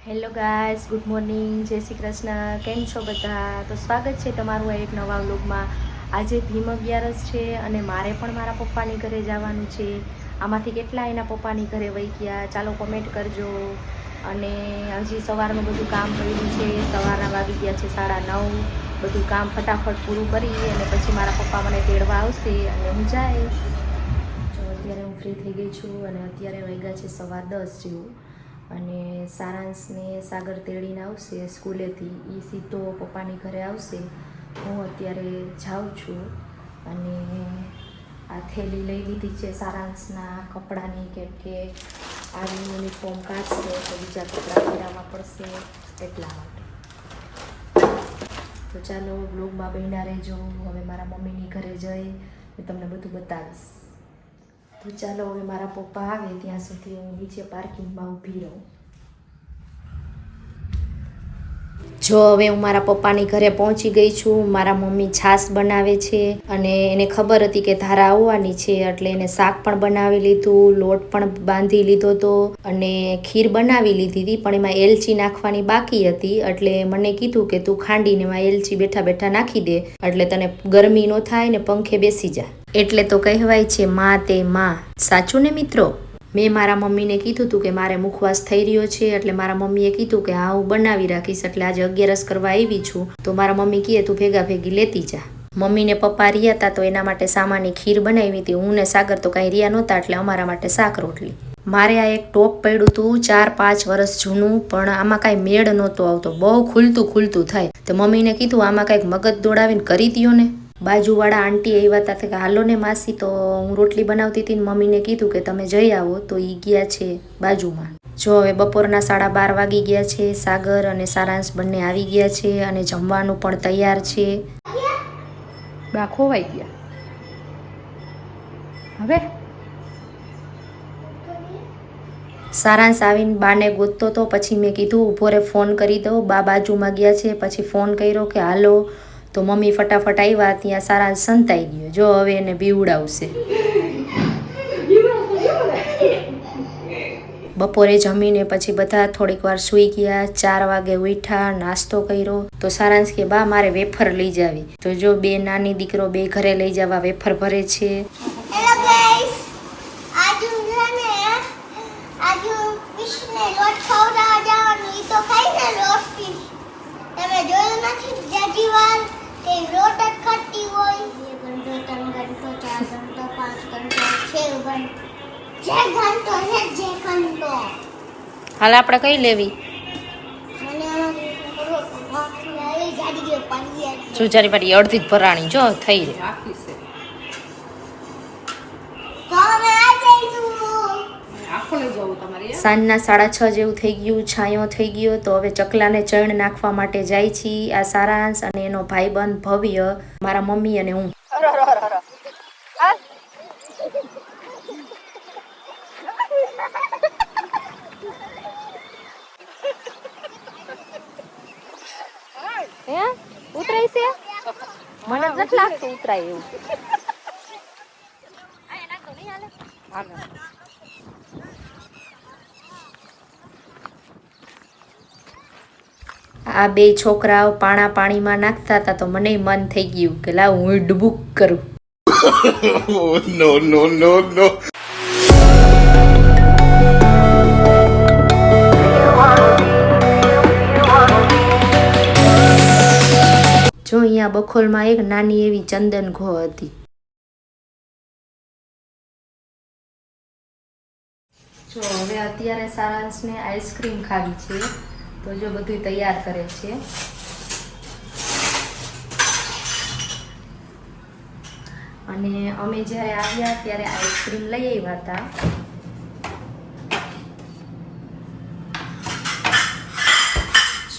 Hello guys, good morning, જય શ્રી કૃષ્ણ. કેમ છો બધા? તો સ્વાગત છે તમારું એક નવા વ્લોગમાં. આજે ભીમ અગિયારસ છે અને મારે પણ મારા પપ્પાની ઘરે જવાનું છે. આમાંથી કેટલા એના પપ્પાની ઘરે વહી ગયા ચાલો કોમેન્ટ કરજો. અને હજી સવારનું બધું કામ કર્યું છે. સવારના વાગી ગયા છે 9:30. બધું કામ ફટાફટ પૂરું કરી અને પછી મારા પપ્પા મને તેડવા આવશે અને હું જઈશ. જો અત્યારે હું ફ્રી થઈ ગઈ છું અને અત્યારે વાગ્યા છે 10:15 જેવું. અને સારાંશને સાગર તેડીને આવશે સ્કૂલેથી. એ સીધો પપ્પાની ઘરે આવશે. હું અત્યારે જાઉં છું અને આ થેલી લઈ લીધી છે સારાંશના કપડાની, કેમ કે આ યુનિફોર્મ કાઢશે તો બીજા કપડાં પહેરાવવા પડશે એટલા માટે. તો ચાલો બ્લોગમાં બન્યા રહેજો. હવે મારા મમ્મીની ઘરે જઈ હું તમને બધું બતાવીશ. તો ચાલો હવે મારા પપ્પા આવે ત્યાં સુધી હું નીચે પાર્કિંગમાં ઊભી રહું. જો હવે હું મારા પપ્પાની ઘરે પહોંચી ગઈ છું. મારા મમ્મી છાશ બનાવે છે અને એને ખબર હતી કે ધારા આવવાની છે એટલે એને શાક પણ બનાવી લીધું, લોટ પણ બાંધી લીધો હતો અને ખીર બનાવી લીધી હતી, પણ એમાં એલચી નાખવાની બાકી હતી. એટલે મને કીધું કે તું ખાંડીને એમાં એલચી બેઠા બેઠા નાખી દે એટલે તને ગરમી ન થાય ને પંખે બેસી જા. એટલે તો કહેવાય છે માં તે માં. સાચું ને મિત્રો? મેં મારા મમ્મીને કીધું હતું કે મારે મુખવાસ થઈ રહ્યો છે એટલે મારા મમ્મીએ કીધું કે હા હું બનાવી રાખીશ. એટલે આજે 11 કરવા આવી છું તો મારા મમ્મી કહે તું ભેગા ભેગી લેતી જા. મમ્મીને પપ્પા રહ્યા હતા તો એના માટે સામાની ખીર બનાવી હતી. હું ને સાગર તો કાંઈ રહ્યા નહોતા એટલે અમારા માટે શાક રોટલી. મારે આ એક ટોપ પડ્યું હતું 4-5 વર્ષ જૂનું, પણ આમાં કાંઈ મેળ નહોતો આવતો, બહુ ખુલતું થાય. તો મમ્મીને કીધું આમાં કાંઈક મગજ દોડાવીને કરી દો ને. બાજુવાળા આંટી આવ્યા હતા કે હાલો ને માસી, તો હું રોટલી બનાવતી હતી ને મમ્મીને કીધું કે તમે જઈ આવો, તો એ ગયા છે બાજુમાં. જો હવે બપોરના 12:30 વાગી ગયા છે. સાગર અને સારાંશ બંને આવી ગયા છે અને જમવાનું પણ તૈયાર છે. બા ખોવાઈ ગયા હવે. સારાંશ આવીને બાને ગોતતો તો પછી મેં કીધું ઊભો રે ફોન કરી દઉં. બા બાજુમાં ગયા છે. પછી ફોન કર્યો કે હાલો, તો મમ્મી ફટાફટ આવ્યા. ત્યાં સારાંશ સંતાઈ ગયો. જો હવે એને બીવડાવશે. બપોરે જમીને પછી બધા થોડીક વાર સૂઈ ગયા. 4 વાગે ઉઠ્યા, નાસ્તો કર્યો. તો સારાંશ કે બા મારે વેફર લઈ જાવી. તો જો બે નાની દીકરો બે ઘરે લઈ જવા વેફર ભરે છે. હાલ આપણે કઈ લેવી? સુજારી પાટી અડધી જ ભરાણી જો થઈ રહી. સાંજના 6:30 જેવું થઈ ગયું, છાંયો થઈ ગયો. તો હવે ચકલાને ચણ નાખવા માટે જાય છે આ સારાંશ અને એનો ભાઈબંધ ભવ્ય, મારા મમ્મી અને હું. ઉતરાય છે? મને નથી લાગતું ઉતરાય એવું. આ બે છોકરાઓ પાણીમાં નાખતા હતા તો મને મન થઈ ગયું કે લાવ હું ડૂબુક કરું. નો નો નો નો. જો અહીંયા બખોલમાં એક નાની એવી ચંદન ઘો હતી. જો હવે અત્યારે સારાંશને આઈસ્ક્રીમ ખાવી છે તો જો બધું તૈયાર કરે છે. અને અમે જ્યારે આવ્યા ત્યારે આઈસ્ક્રીમ લઈ આવ્યા હતા.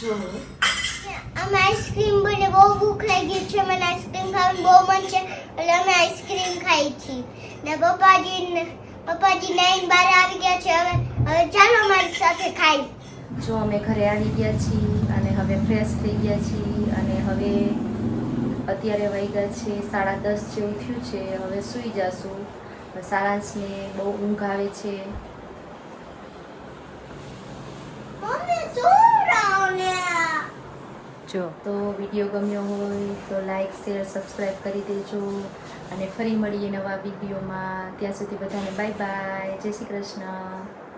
જો અમે આઈસ્ક્રીમ બને બહુ ભૂખ લાગી છે. મને આઈસ્ક્રીમ ખાવાનું બહુ મન છે એટલે અમે આઈસ્ક્રીમ ખાઈ છીએ. ને પપ્પાજી નાઈન બાર આવી ગયા છે. હવે ચાલો મારી સાથે ખાઈ. જો અમે ઘરે આવી ગયા છીએ અને હવે ફ્રેશ થઈ ગયા છીએ અને હવે અત્યારે વાગ્યા છે 10:30 જેવું થયું છે. હવે સૂઈ જશું. સારાંશને બહુ ઊંઘ આવે છે. મમ્મી શું આપજો. તો વિડીયો ગમ્યો હોય તો લાઈક શેર સબસ્ક્રાઈબ કરી દેજો અને ફરી મળીએ નવા વિડીયોમાં. ત્યાં સુધી બધાને બાય બાય, જય શ્રી કૃષ્ણ.